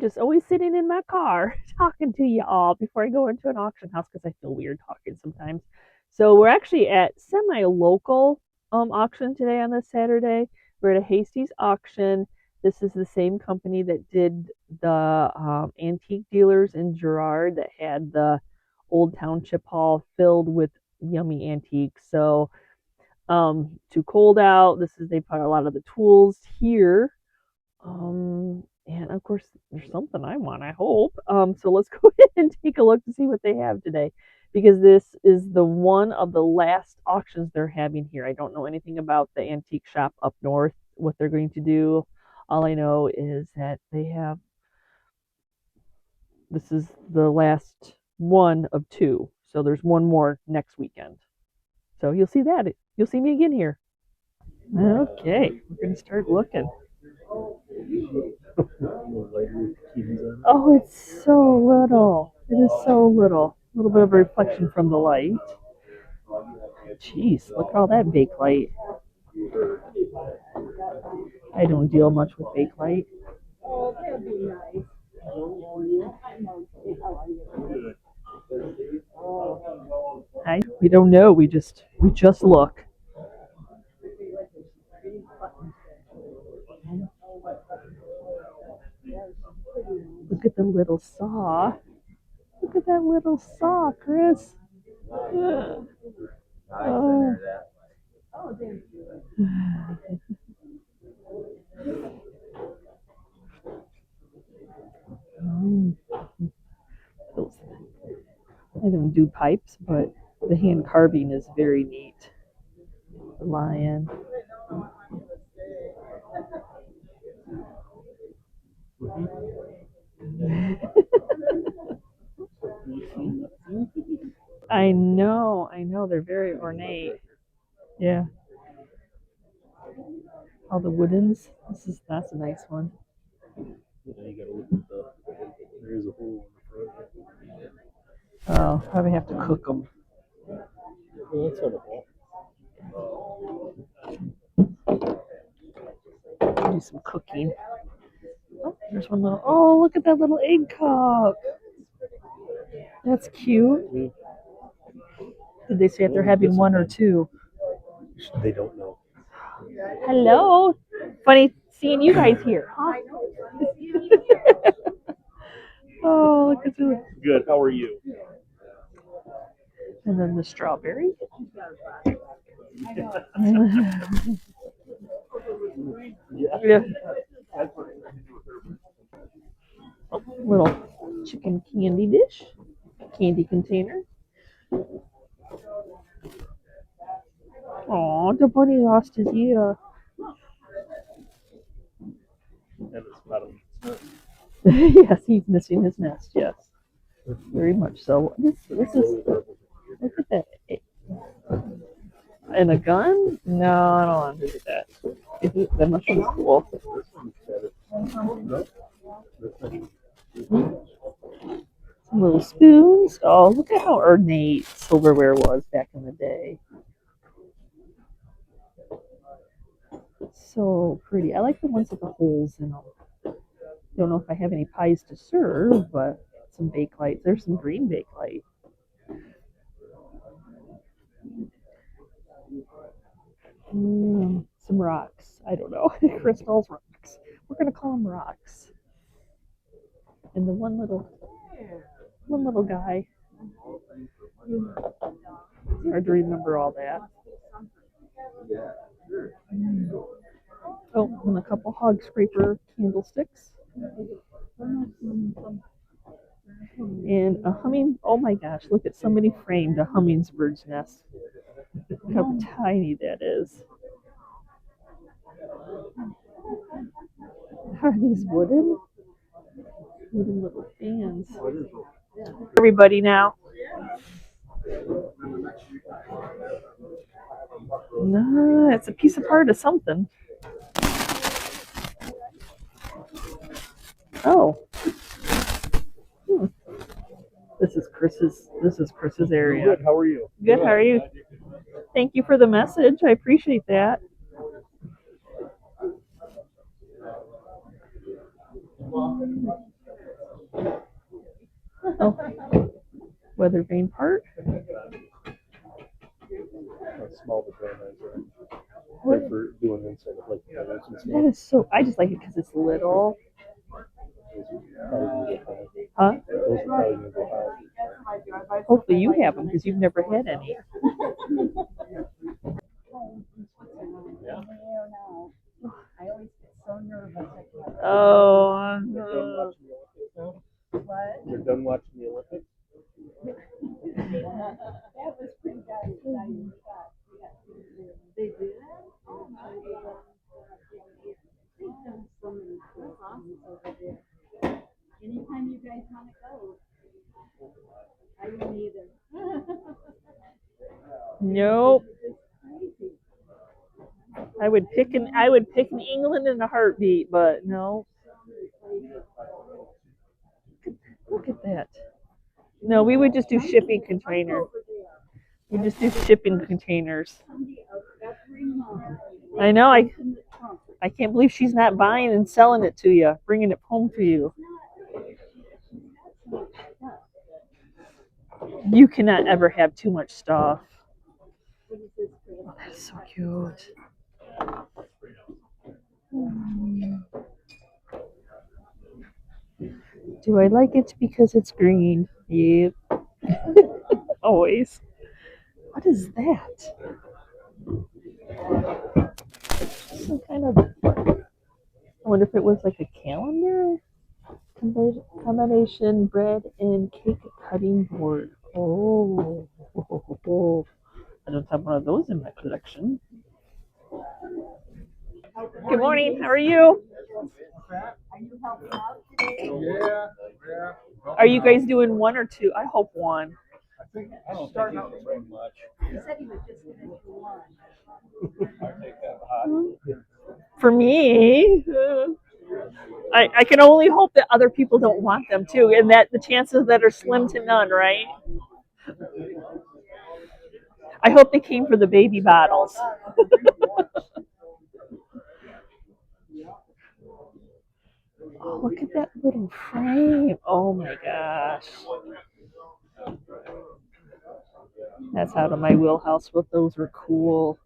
just always sitting in my car talking to you all before I go into an auction house because I feel weird talking sometimes. So we're actually at semi-local auction today on this Saturday. We're at a Hasties auction. This is the same company that did the antique dealers in Girard that had the old township hall filled with yummy antiques. So too cold out. This is they put a lot of the tools here. And of course, there's something I want, I hope. So let's go ahead and take a look to see what they have today because this is the one of the last auctions they're having here. I don't know anything about the antique shop up north, what they're going to do. All I know is that they have this is the last one of two. So there's one more next weekend. So you'll see that. You'll see me again here. Okay, we're going to start looking. Oh, it's so little. It is so little. A little bit of a reflection from the light. Jeez, look at all that bakelite. I don't deal much with bakelite. We don't know. We just look. Look at the little saw. Look at that little saw, Chris. Oh. I don't do pipes, but the hand carving is very neat. The lion. I know. They're very ornate. Yeah. All the woodens. That's a nice one. There's a hole in the front. Oh, probably have to cook them. Well, that's not a hole. Do some cooking. Oh, there's one little. Oh, look at that little egg cup. That's cute. Did they say if they're having one or two? They don't know. Hello. Funny seeing you guys here, huh? Oh, look at you. Good. How are you? And then the strawberry. Yeah. Oh, little chicken candy dish, candy container. Oh, the bunny lost his ear. Yes, he's missing his nest. Yes, very much so. This is look at that. And a gun? No, I don't want to do that. That mushroom's cool. Some little spoons. Oh, look at how ornate silverware was back in the day. So pretty. I like the ones with the holes in them. Don't know if I have any pies to serve, but some bakelite. There's some green bakelite. Some rocks. I don't know. Crystals, rocks. We're gonna call them rocks. And the one little guy. It's hard to remember all that. Oh, and a couple hog scraper candlesticks. And a humming. Oh my gosh! Look at somebody framed a hummingbird's nest. Look how tiny that is. Are these wooden? Wooden little fans. Everybody now. No, it's a piece of part of something. Oh. This is Chris's area. Good. How are you? Good. How are you? Thank you for the message. I appreciate that. Oh, weather vane part. Small vaginas are good for doing inside of like feathers and That stuff. is so. I just like it because it's little. Huh? Those are probably gonna go high. Hopefully you have them because you've never had any. Oh, You're done watching the Olympics? nope. I would pick in England in a heartbeat, but no. Look at that. No, we would just do shipping container. We just do shipping containers. I know. I can't believe she's not buying and selling it to you, bringing it home to you. You cannot ever have too much stuff. Oh, that's so cute. Do I like it because it's green? Yep. Always. What is that? Some kind of. I wonder if it was like a calendar combination bread and cake cutting board. Oh, I don't have one of those in my collection. Good morning. How are you? Yeah. Are you guys doing one or two? I hope one. I don't think he's doing much. He said he was just going to do one. I take that hot. For me, I can only hope that other people don't want them too, and that the chances that are slim to none, right? I hope they came for the baby bottles. Oh, look at that little frame. Oh my gosh. That's out of my wheelhouse, but those were cool.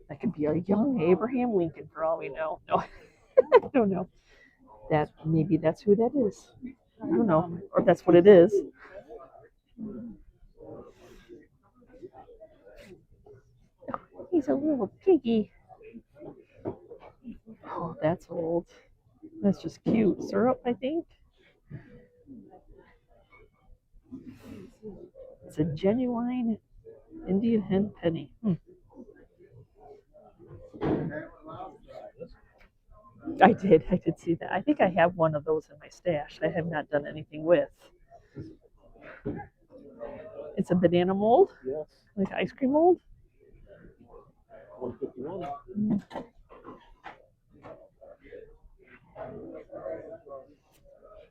That could be our young Abraham Lincoln for all we know. No, I don't know. Maybe that's who that is. I don't know. Or that's what it is. He's a little piggy. Oh, that's old. That's just cute. Syrup, I think. It's a genuine Indian hen penny. I did see that. I think I have one of those in my stash. I have not done anything with. It's a banana mold, Yes. like ice cream mold. 151.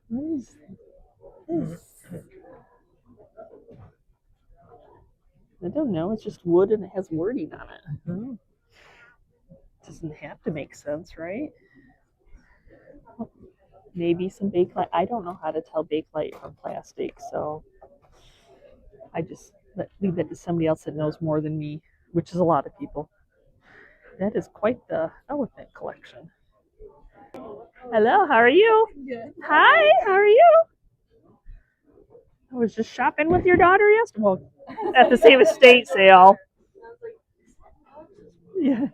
What is this? I don't know. It's just wood and it has wording on it. Mm-hmm. Doesn't have to make sense, right? Maybe some bakelite. I don't know how to tell bakelite from plastic, so I just leave that to somebody else that knows more than me, which is a lot of people. That is quite the elephant collection. Hello, how are you? Good. Hi, how are you? I was just shopping with your daughter yesterday. Well, at the same estate sale. Yeah.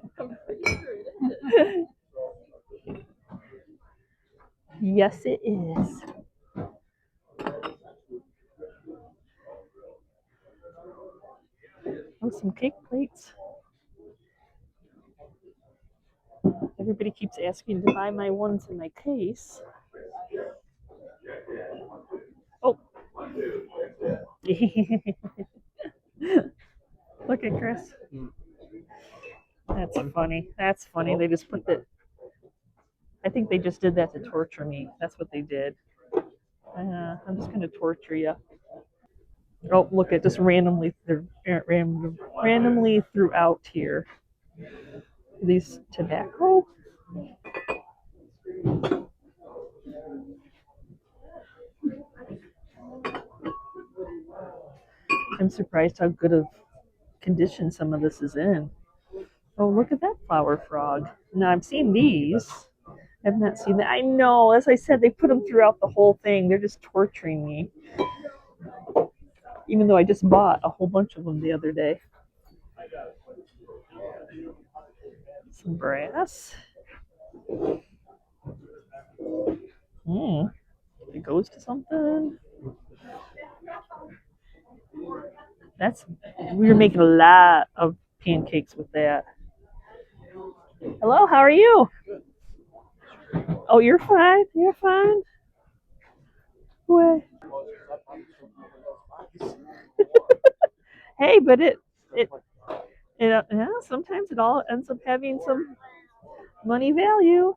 Yes, it is. Oh, some cake plates. Everybody keeps asking to buy my ones in my case. Oh. Look at Chris. That's funny. That's funny. They just put the. I think they just did that to torture me. That's what they did. I'm just gonna torture you. Oh, look at just randomly throughout here. These tobacco. I'm surprised how good of condition some of this is in. Oh, look at that flower frog. Now, I've seen these. I've not seen that. I know, as I said, they put them throughout the whole thing. They're just torturing me. Even though I just bought a whole bunch of them the other day. Some brass. It goes to something. We were making a lot of pancakes with that. Hello, how are you? Oh, you're fine. You're fine. What? Hey, but yeah, sometimes it all ends up having some money value.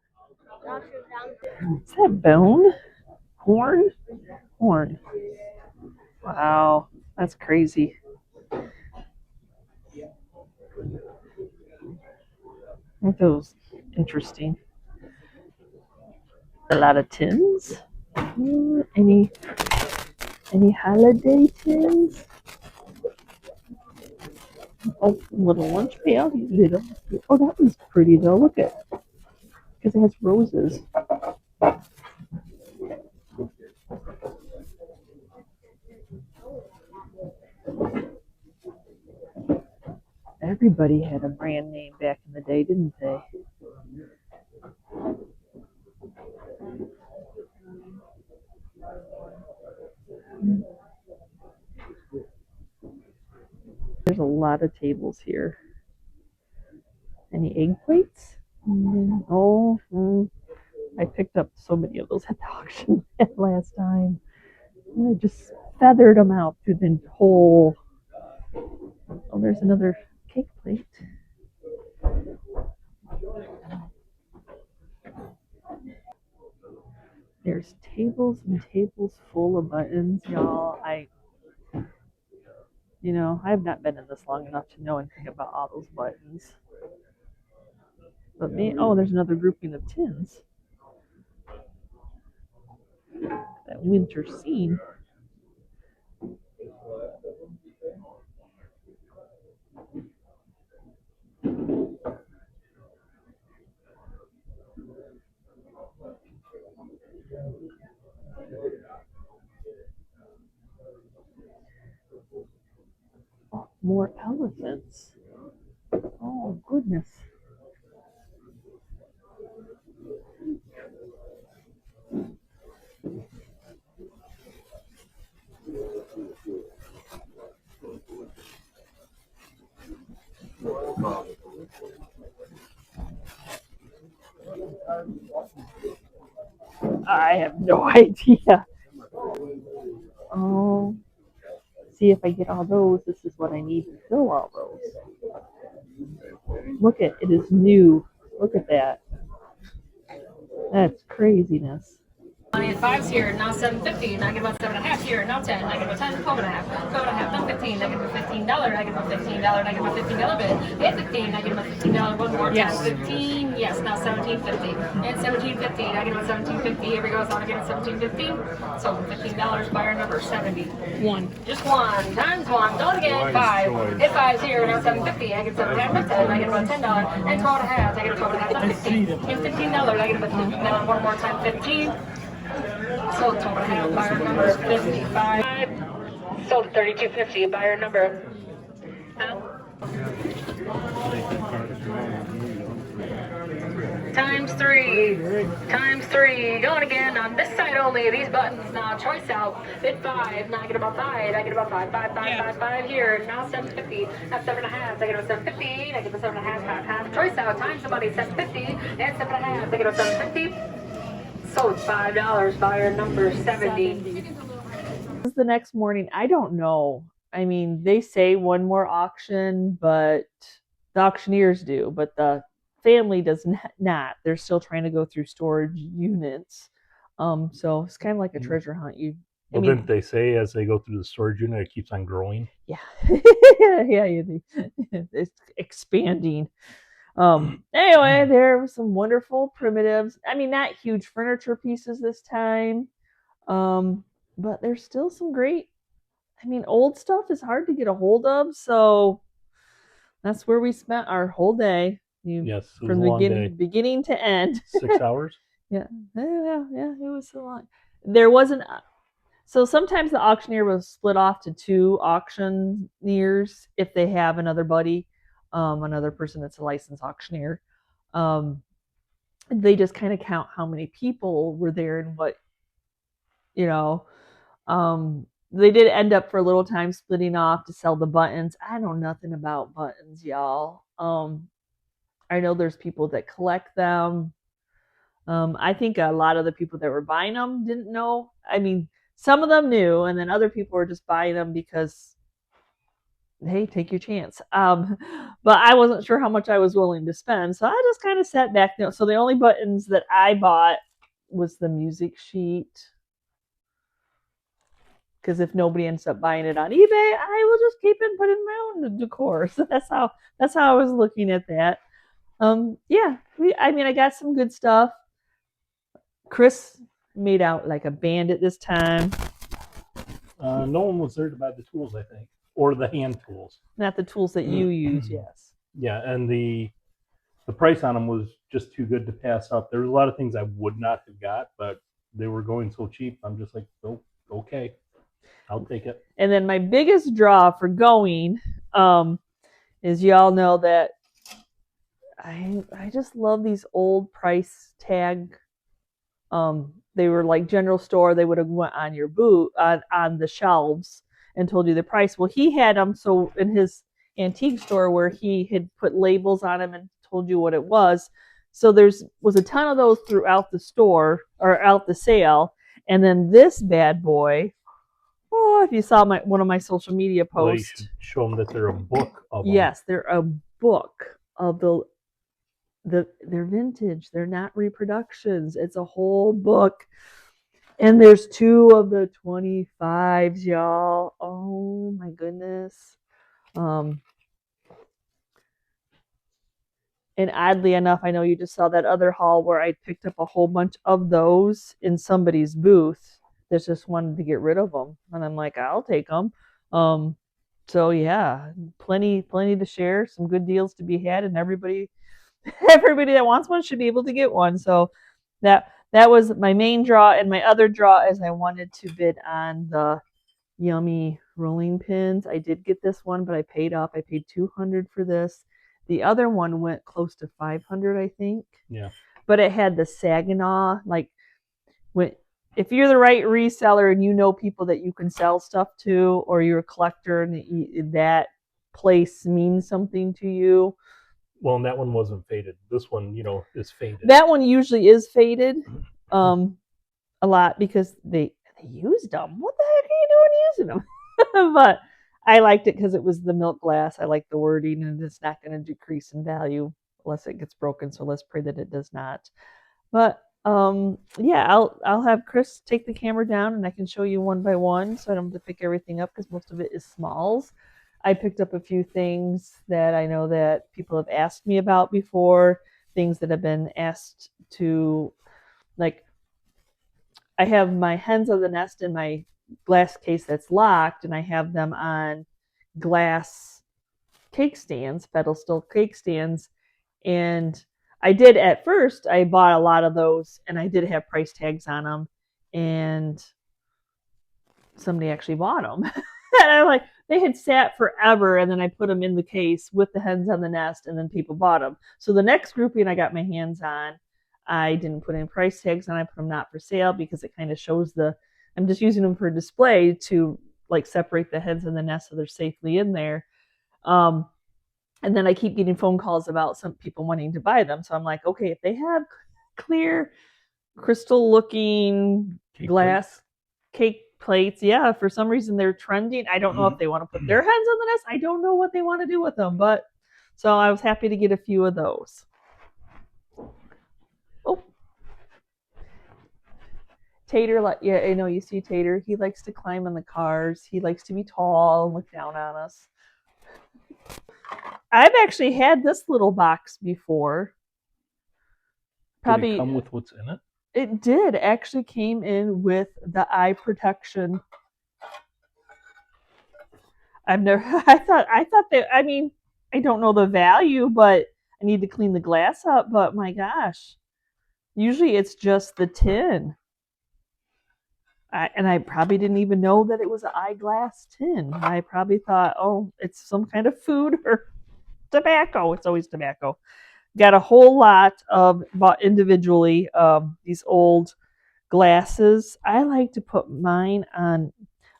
Is that bone? Horn? Horn. Wow, that's crazy. Aren't those interesting? A lot of tins. Any holiday tins? Oh, little lunch pail. Little. Oh, that one's pretty though. Look at, because it has roses. Everybody had a brand name back in the day, didn't they? There's a lot of tables here. Any egg plates? Oh, I picked up so many of those at the auction last time. And I just feathered them out through the whole. Oh, there's another cake plate. There's tables and tables full of buttons, y'all. I have not been in this long enough to know anything about all those buttons. But there's another grouping of tins. That winter scene. Oh, more elephants. Oh, goodness. I have no idea. Oh, see if I get all those. This is what I need to fill all those. Look at it is new. Look at that. That's craziness. Money at fives here, now 7.50, and I get about 7.5 here, now 10, I get about 10, 12.5, 12.5, now 15, I get about $15, I get about $15, I get about $15 bid, at 15, I get about $15, one more time, 15, yes, now 17.50, and 17.50, I get about 17.50, here we go, so I get 17.50, so $15, buyer number 70. One. Just one, times one, do it again, five, hit fives here, now 7.50, I get 7.5, now 10, I get about $10, and 12.5, I get about 12.5, now 15, and $15, I get about 15, now one more time, 15, sold 12.5, buyer number 55. Sold at 32.50, buyer number. Times three, going again on this side only. These buttons now, choice out, bid five, now I get about five, I get about five here, now 7.50, at 7.5, I get about 7.50, I get about 7.5, half, choice out, times the money, 7.50, and 7.5, I get about 7.50. Sold $5, buyer number 70. This is the next morning. I don't know. I mean, they say one more auction, but the auctioneers do, but the family does not. They're still trying to go through storage units. So it's kind of like a treasure hunt. Didn't they say as they go through the storage unit, it keeps on growing? Yeah, yeah, it's expanding. Anyway, there were some wonderful primitives. I mean, not huge furniture pieces this time. But there's still some great, I mean, old stuff is hard to get a hold of, so that's where we spent our whole day. Yes, it was From a long day. Beginning to end. 6 hours? Yeah, it was so long. There wasn't. So sometimes the auctioneer will split off to two auctioneers if they have another buddy, another person that's a licensed auctioneer. Um, they just kind of count how many people were there and what, you know. They did end up for a little time splitting off to sell the buttons. I know nothing about buttons, y'all. I know there's people that collect them. I think a lot of the people that were buying them didn't know. I mean, some of them knew, and then other people were just buying them because, hey, take your chance. But I wasn't sure how much I was willing to spend, so I just kind of sat back. So the only buttons that I bought was the music sheet, because if nobody ends up buying it on eBay, I will just keep it and put it in my own decor. So that's how I was looking at that. Yeah, I got some good stuff. Chris made out like a bandit this time. No one was there to buy the tools, I think, or the hand tools. Not the tools that you use, yes. Yeah, and the price on them was just too good to pass up. There was a lot of things I would not have got, but they were going so cheap. I'm just like, oh, okay, I'll take it. And then my biggest draw for going is, y'all know that I just love these old price tag. They were like general store. They would have went on your boot on the shelves and told you the price. Well, he had them so in his antique store where he had put labels on them and told you what it was. So was a ton of those throughout the store or out the sale. And then this bad boy, oh, if you saw one of my social media posts, well, you should show them that they're a book of them. Yes, they're a book of they're vintage. They're not reproductions. It's a whole book. And there's two of the 25s, y'all. Oh my goodness. And oddly enough, I know you just saw that other haul where I picked up a whole bunch of those in somebody's booth that just wanted to get rid of them. And I'm like, I'll take them. So yeah, plenty to share, some good deals to be had, and everybody that wants one should be able to get one. So that was my main draw, and my other draw is I wanted to bid on the Yummy rolling pins. I did get this one, but I paid up. I paid $200 for this. The other one went close to $500, I think. Yeah. But it had the Saginaw, like if you're the right reseller and you know people that you can sell stuff to, or you're a collector and that place means something to you. Well, and that one wasn't faded. This one, is faded. That one usually is faded, a lot because they used them. What the heck are you doing using them? But I liked it because it was the milk glass. I like the wording, and it's not going to decrease in value unless it gets broken. So let's pray that it does not. But yeah, I'll have Chris take the camera down, and I can show you one by one, so I don't have to pick everything up because most of it is smalls. I picked up a few things that I know that people have asked me about before, things that have been asked to, like, I have my hens of the nest in my glass case that's locked, and I have them on glass cake stands, pedestal cake stands. And I did at first, I bought a lot of those, and I did have price tags on them, and somebody actually bought them. And I'm like, they had sat forever, and then I put them in the case with the hens on the nest, and then people bought them. So the next grouping I got my hands on, I didn't put in price tags on. I put them not for sale because it kind of shows I'm just using them for display to like separate the hens and the nest so they're safely in there. And then I keep getting phone calls about some people wanting to buy them. So I'm like, okay, if they have clear, crystal looking glass cake plates, yeah, for some reason they're trending. I don't know if they want to put their hens on the nest. I don't know what they want to do with them, but so I was happy to get a few of those. Oh, Tater, yeah, I know you see Tater. He likes to climb in the cars. He likes to be tall and look down on us. I've actually had this little box before. Did it come with what's in it? It did. Actually came in with the eye protection. I've never. I thought that. I mean, I don't know the value, but I need to clean the glass up. But my gosh, usually it's just the tin. And I probably didn't even know that it was an eyeglass tin. I probably thought, oh, it's some kind of food or tobacco. It's always tobacco. Got a whole lot of bought individually these old glasses. I like to put mine on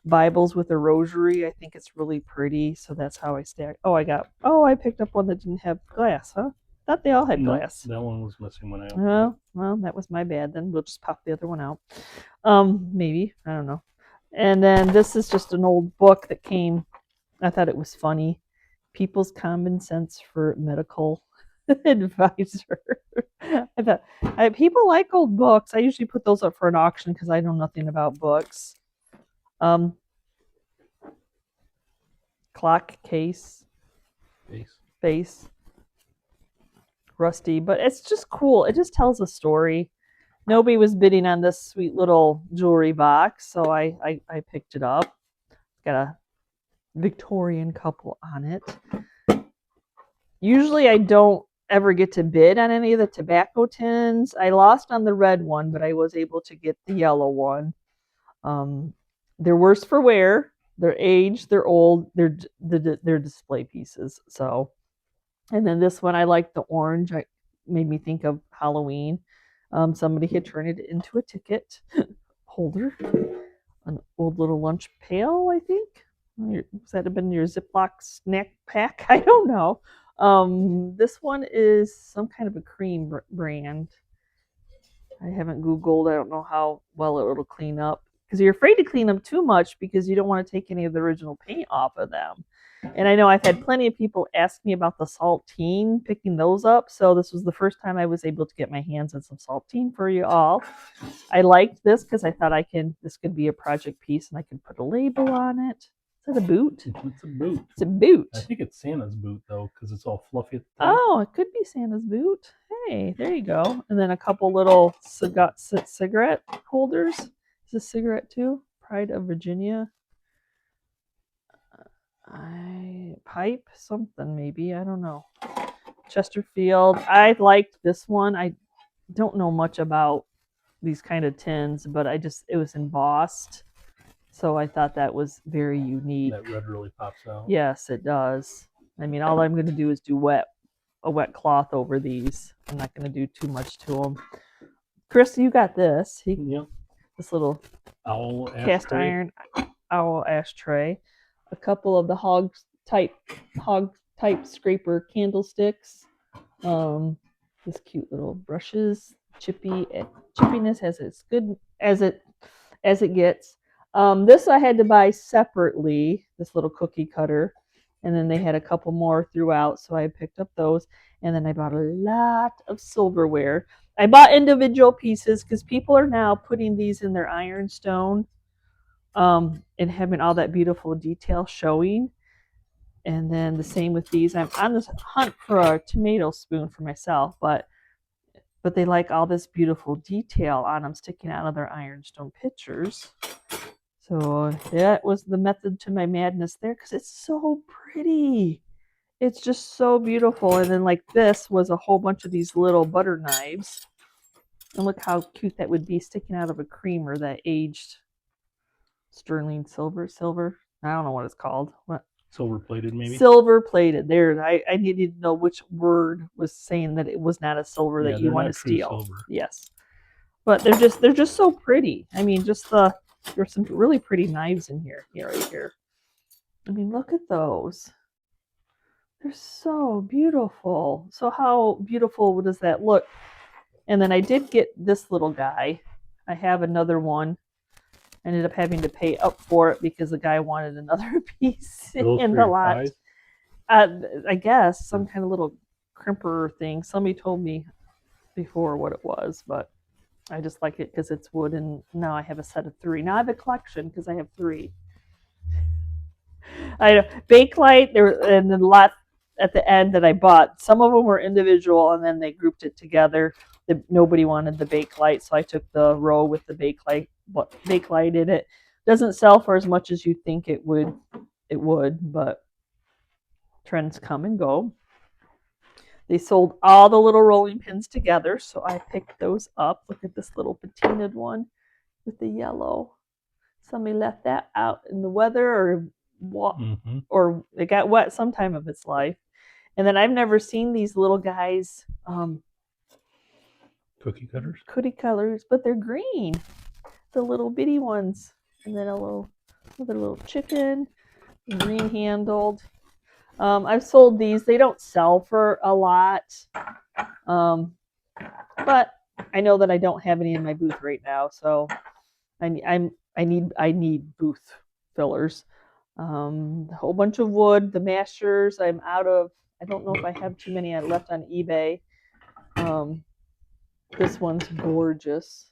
Bibles with a rosary. I think it's really pretty, so that's how I stack. I picked up one that didn't have glass, huh? Thought they all had glass. That one was missing when I opened it. Well, that was my bad. Then we'll just pop the other one out. Maybe, I don't know. And then this is just an old book that came. I thought it was funny. People's Common Sense for Medical Advisor. I thought people like old books. I usually put those up for an auction because I know nothing about books. Clock case. Face. Rusty, but it's just cool. It just tells a story. Nobody was bidding on this sweet little jewelry box, so I picked it up. It's got a Victorian couple on it. Usually I don't ever get to bid on any of the tobacco tins. I lost on the red one, but I was able to get the yellow one. They're worse for wear. They're aged. They're old. They're display pieces. So, and then this one I like the orange. It made me think of Halloween. Somebody had turned it into a ticket holder, an old little lunch pail, I think. Does that have been your Ziploc snack pack? I don't know. This one is some kind of a cream brand. I haven't Googled. I don't know how well it'll clean up because you're afraid to clean them too much because you don't want to take any of the original paint off of them. And I know I've had plenty of people ask me about the saltine, picking those up. So this was the first time I was able to get my hands on some saltine for you all. I liked this because I thought this could be a project piece and I could put a label on it. Is that a boot? It's a boot. It's a boot. I think it's Santa's boot though, because it's all fluffy at the top. Oh, it could be Santa's boot. Hey, there you go. And then a couple little cigarette holders. Is this cigarette too? Pride of Virginia. Pipe something maybe. I don't know. Chesterfield. I liked this one. I don't know much about these kind of tins, but it was embossed. So I thought that was very unique. That red really pops out. Yes, it does. I mean, all I'm going to do is do a wet cloth over these. I'm not going to do too much to them. Chris, you got this. Yep. This little owl cast iron owl ashtray. A couple of the hog type scraper candlesticks. This cute little brushes. Chippiness as good as it gets. This I had to buy separately, this little cookie cutter. And then they had a couple more throughout, so I picked up those. And then I bought a lot of silverware. I bought individual pieces because people are now putting these in their ironstone and having all that beautiful detail showing. And then the same with these. I'm on this hunt for a tomato spoon for myself, but they like all this beautiful detail on them sticking out of their ironstone pictures. So that was the method to my madness there because it's so pretty. It's just so beautiful. And then like this was a whole bunch of these little butter knives. And look how cute that would be sticking out of a creamer, that aged sterling silver. I don't know what it's called. What? Silver plated, maybe? Silver plated. There. I needed to know which word was saying that it was not a silver that you want to steal. Silver. Yes. But they're just so pretty. I mean, there's some really pretty knives in here. Right here. I mean, look at those. They're so beautiful. So how beautiful does that look? And then I did get this little guy. I have another one. I ended up having to pay up for it because the guy wanted another piece in the lot. I guess some kind of little crimper thing. Somebody told me before what it was, but I just like it because it's wood, and now I have a set of 3. Now I have a collection because I have 3. I Bakelite there, and then at the end that I bought. Some of them were individual, and then they grouped it together. Nobody wanted the Bakelite, so I took the row with the Bakelite in it. Doesn't sell for as much as you think it would. It would, but trends come and go. They sold all the little rolling pins together, so I picked those up. Look at this little patinaed one with the yellow. Somebody left that out in the weather or it got wet sometime of its life. And then I've never seen these little guys, cookie cutters, but they're green. The little bitty ones. And then another little chicken, green handled. I've sold these. They don't sell for a lot. But I know that I don't have any in my booth right now, so I need booth fillers. A whole bunch of wood. The mashers, I'm out of. I don't know if I have too many left on eBay. This one's gorgeous.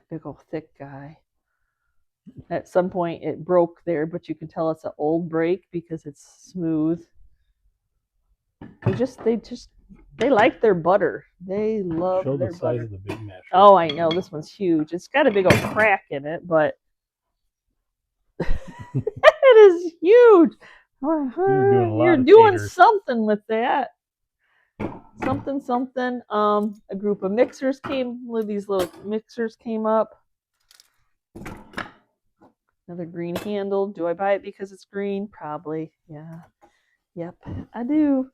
Big old thick guy. At some point it broke there, but you can tell it's an old break because it's smooth. They like their butter. They love Show their the size butter. of the big masher. Oh, I know. This one's huge. It's got a big old crack in it, but it is huge. You're doing something with that. Something. A group of mixers these little mixers came up. Another green handle. Do I buy it because it's green? Probably. Yeah. Yep, I do.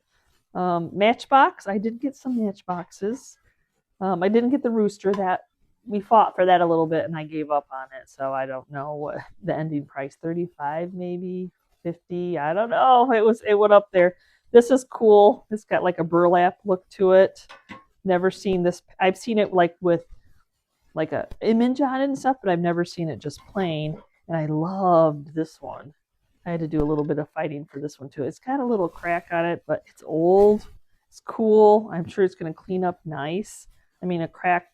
Matchbox. I did get some matchboxes. I didn't get the rooster. That we fought for that a little bit and I gave up on it. So I don't know what the ending price, 35 maybe, 50. I don't know. It went up there. This is cool. It's got like a burlap look to it. Never seen this. I've seen it like with like a image on it and stuff, but I've never seen it just plain. And I loved this one. I had to do a little bit of fighting for this one too. It's got a little crack on it, but it's old. It's cool. I'm sure it's going to clean up nice. I mean, a crack,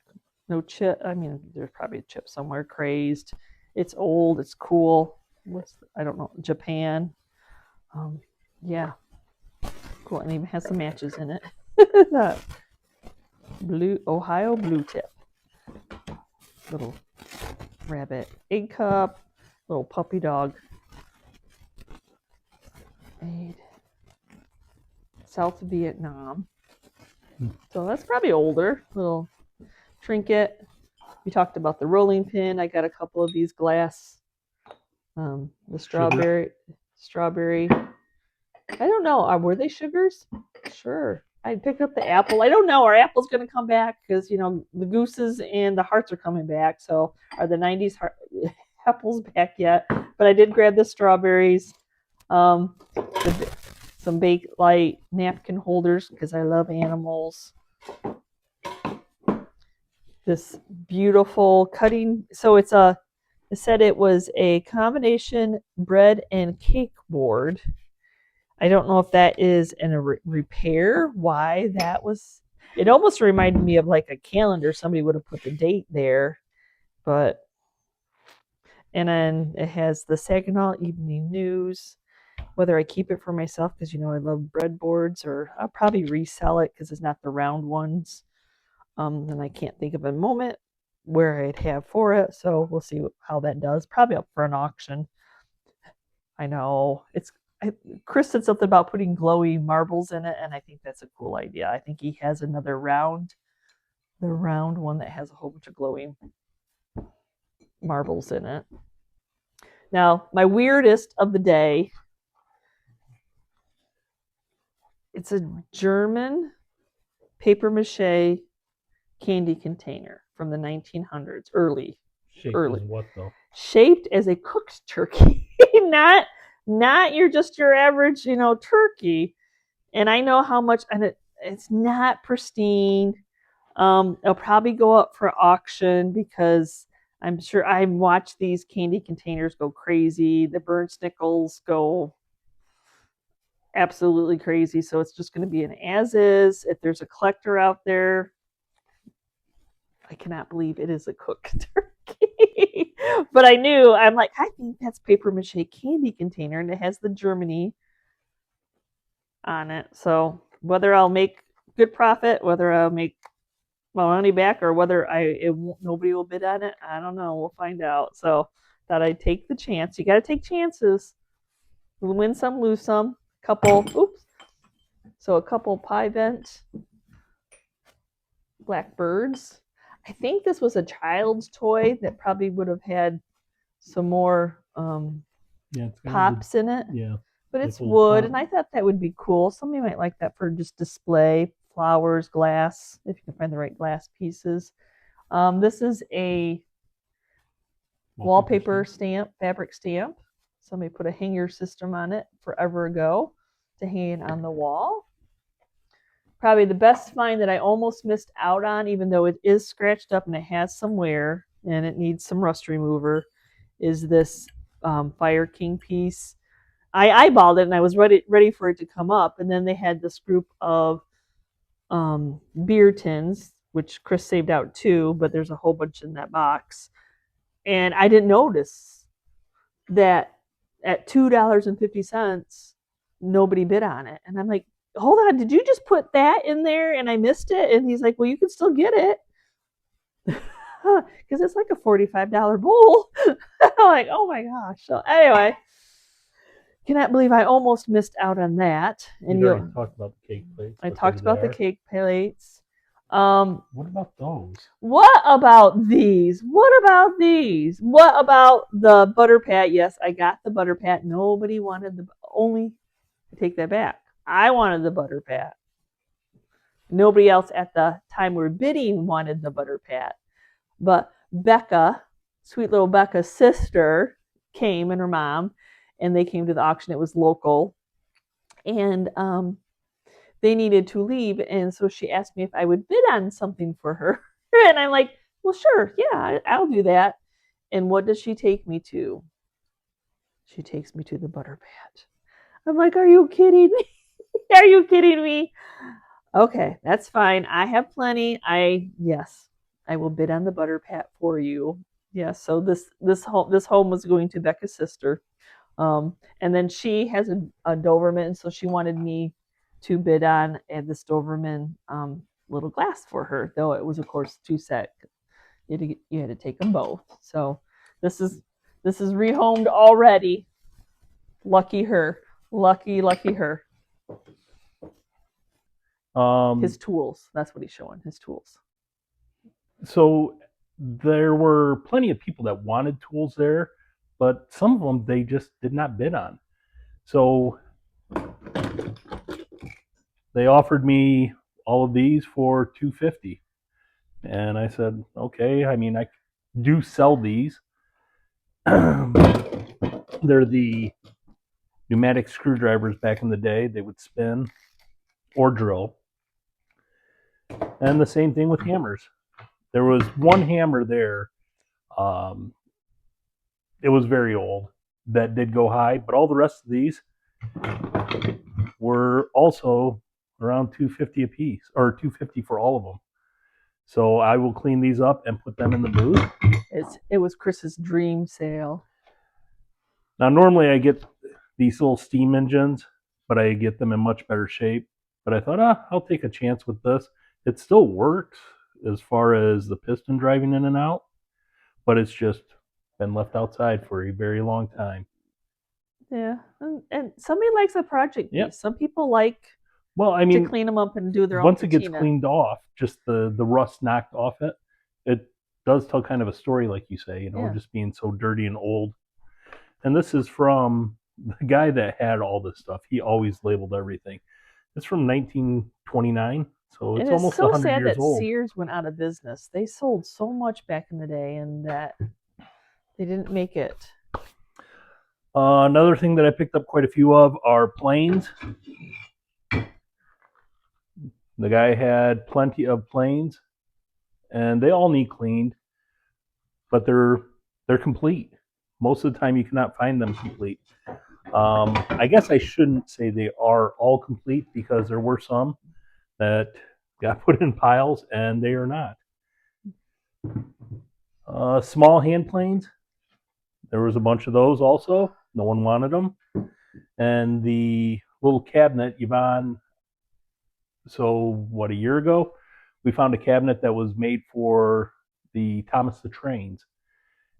no chip. I mean, there's probably a chip somewhere crazed. It's old. It's cool. I don't know, Japan. Yeah, cool. And even has some matches in it. That Ohio blue tip. Little rabbit egg cup. Little puppy dog. Made South Vietnam. So that's probably older. Little trinket. We talked about the rolling pin. I got a couple of these glass. The strawberry. I don't know. Were they sugars? Sure. I picked up the apple. I don't know. Our apple's going to come back because, the gooses and the hearts are coming back. So are the 90s apples back yet? But I did grab the strawberries. Some Bakelite napkin holders because I love animals. This beautiful cutting. So it said it was a combination bread and cake board. I don't know if that is in a repair. Why that was? It almost reminded me of like a calendar. Somebody would have put the date there, but. And then it has the Saginaw Evening News. Whether I keep it for myself because I love breadboards, or I'll probably resell it because it's not the round ones. And I can't think of a moment where I'd have for it, so we'll see how that does. Probably up for an auction. I know Chris said something about putting glowy marbles in it, and I think that's a cool idea. I think he has another the round one that has a whole bunch of glowing marbles in it. Now, my weirdest of the day. It's a German paper mache candy container from the 1900s, early. As what though? Shaped as a cooked turkey, not your average, turkey. And I know how much, and it's not pristine. It'll probably go up for auction because I'm sure I watched these candy containers go crazy. The burnt nickels go absolutely crazy. So it's just going to be an as is. If there's a collector out there, I cannot believe it is a cooked turkey. But I'm like, I think that's paper mache candy container, and it has the Germany. on it. So whether I'll make good profit, whether I'll make my money back, or whether nobody will bid on it, I don't know. We'll find out. So thought I'd take the chance. You got to take chances. Win some, lose some. So a couple pie vent blackbirds. I think this was a child's toy that probably would have had some more pops in it. Yeah. But it's wood, and I thought that would be cool. Somebody might like that for just display, flowers, glass, if you can find the right glass pieces. This is a wallpaper stamp, fabric stamp. Somebody put a hanger system on it forever ago to hang it on the wall. Probably the best find that I almost missed out on, even though it is scratched up and it has some wear and it needs some rust remover, is this Fire King piece. I eyeballed it and I was ready for it to come up, and then they had this group of beer tins, which Chris saved out too, but there's a whole bunch in that box, and I didn't notice that at $2.50 nobody bid on it, and I'm like, hold on, did you just put that in there and I missed it? And he's like, well, you can still get it because it's like a $45 bowl. I'm like, oh my gosh. So anyway, cannot believe I almost missed out on that. And you already talked about the cake plates. I talked about the cake plates. What about those? What about these? What about these? What about the butter pat? Yes, I got the butter pat. Nobody wanted I take that back. I wanted the butter pat. Nobody else at the time we're bidding wanted the butter pat. But Becca, sweet little Becca's sister, came, and her mom, and they came to the auction. It was local. And they needed to leave, and so she asked me if I would bid on something for her. And I'm like, well, sure, yeah, I'll do that. And what does she take me to? She takes me to the butter pat. I'm like, are you kidding me? Are you kidding me? Okay, that's fine. I have plenty. Yes, I will bid on the butter pat for you. Yes, so this home was going to Becca's sister. And then she has a Doberman, so she wanted me to bid on this Doberman little glass for her, though it was, of course, 2 set. You had to take them both. So this is rehomed already. Lucky her. Lucky her. His tools. That's what he's showing. His tools. So there were plenty of people that wanted tools there, but some of them they just did not bid on. So they offered me all of these for $250, and I said, okay. I mean, I do sell these. They're the pneumatic screwdrivers back in the day. They would spin or drill. And the same thing with hammers. There was one hammer there. It was very old that did go high, but all the rest of these were also around $250 a piece, or $250 for all of them. So I will clean these up and put them in the booth. It was Chris's dream sale. Now normally I get these little steam engines, but I get them in much better shape. But I thought, I'll take a chance with this. It still works as far as the piston driving in and out, but it's just been left outside for a very long time. Yeah, and somebody likes a project piece. Yep. Some people like to clean them up and do their own once patina. It gets cleaned off, just the rust knocked off it, it does tell kind of a story, like you say, just being so dirty and old. And this is from the guy that had all this stuff. He always labeled everything. It's from 1929, so it's almost 100 years old. It's so sad that Sears went out of business. They sold so much back in the day, and that they didn't make it. Another thing that I picked up quite a few of are planes. The guy had plenty of planes, and they all need cleaned, but they're complete. Most of the time, you cannot find them complete. I guess I shouldn't say they are all complete, because there were some that got put in piles, and they are not. Small hand planes. There was a bunch of those also. No one wanted them. And the little cabinet, Yvonne. So what, a year ago, we found a cabinet that was made for the Thomas the Trains,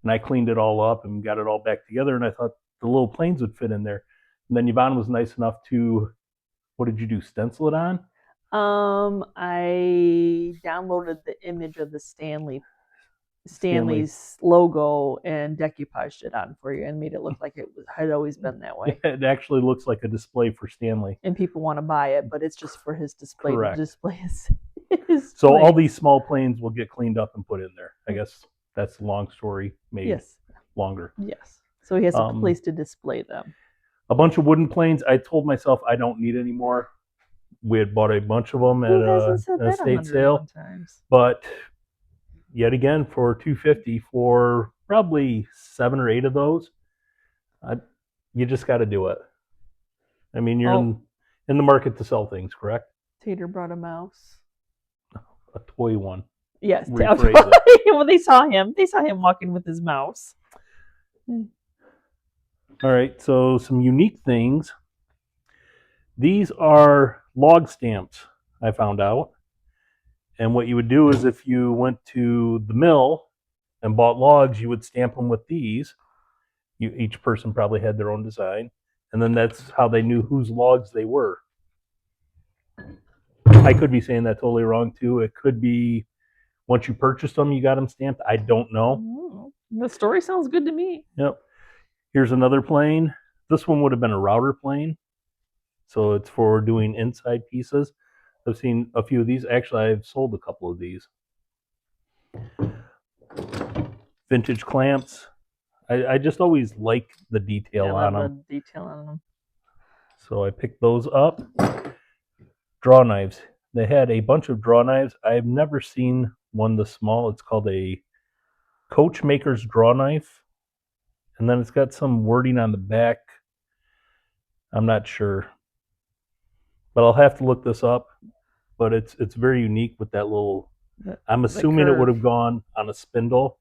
and I cleaned it all up and got it all back together. And I thought the little planes would fit in there. And then Yvonne was nice enough to, what did you do? Stencil it on? I downloaded the image of the Stanley's logo and decoupaged it on for you and made it look like it had always been that way. It actually looks like a display for Stanley. And people want to buy it, but it's just for his display. Correct. To display his so planes. all these small planes will get cleaned up and put in there. I guess that's the long story, maybe yes. longer. Yes. So he has a place to display them. A bunch of wooden planes. I told myself I don't need any more. We had bought a bunch of them at an estate sale, but yet again for $250 for probably 7 or 8 of those, you just got to do it. I mean, you're in the market to sell things, correct? Tater brought a mouse, a toy one. Yes, well, they saw him walking with his mouse. All right, so some unique things. These are log stamps, I found out. And what you would do is if you went to the mill and bought logs, you would stamp them with these. Each person probably had their own design. And then that's how they knew whose logs they were. I could be saying that totally wrong too. It could be once you purchased them, you got them stamped. I don't know. The story sounds good to me. Yep. Here's another plane. This one would have been a router plane. So it's for doing inside pieces. I've seen a few of these. Actually, I've sold a couple of these. Vintage clamps. I just always like the detail on them. The detail on them. So I picked those up. Draw knives. They had a bunch of draw knives. I've never seen one this small. It's called a Coachmaker's draw knife. And then it's got some wording on the back. I'm not sure. But I'll have to look this up. But it's very unique with that little... I'm assuming it would have gone on a spindle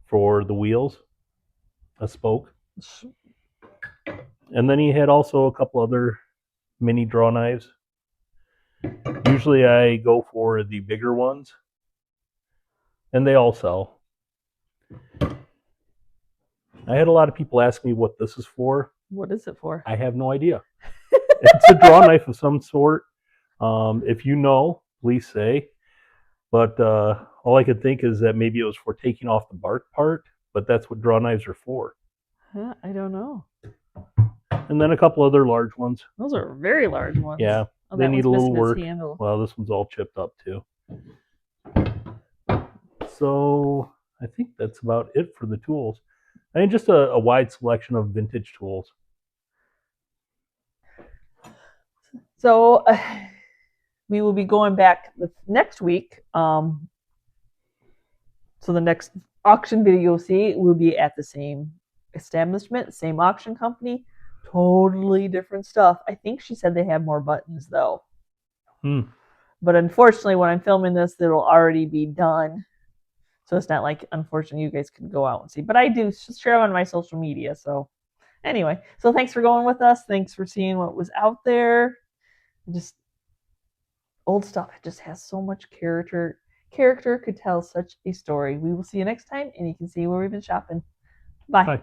for the wheels, a spoke. And then he had also a couple other mini draw knives. Usually I go for the bigger ones. And they all sell. I had a lot of people ask me what this is for. What is it for? I have no idea. It's a draw knife of some sort. If you know, please say. But all I could think is that maybe it was for taking off the bark part, but that's what draw knives are for. I don't know. And then a couple other large ones. Those are very large ones. Yeah, they need a little work. Well, this one's all chipped up too. So I think that's about it for the tools. I mean, just a wide selection of vintage tools. So we will be going back next week. So the next auction video you'll see will be at the same establishment, same auction company, totally different stuff. I think she said they have more buttons though. But unfortunately, when I'm filming this, it'll already be done. So it's not like, unfortunately, you guys can go out and see. But I do share on my social media. So anyway, so thanks for going with us. Thanks for seeing what was out there. Just old stuff. It just has so much character. Character could tell such a story. We will see you next time, and you can see where we've been shopping. Bye. Bye.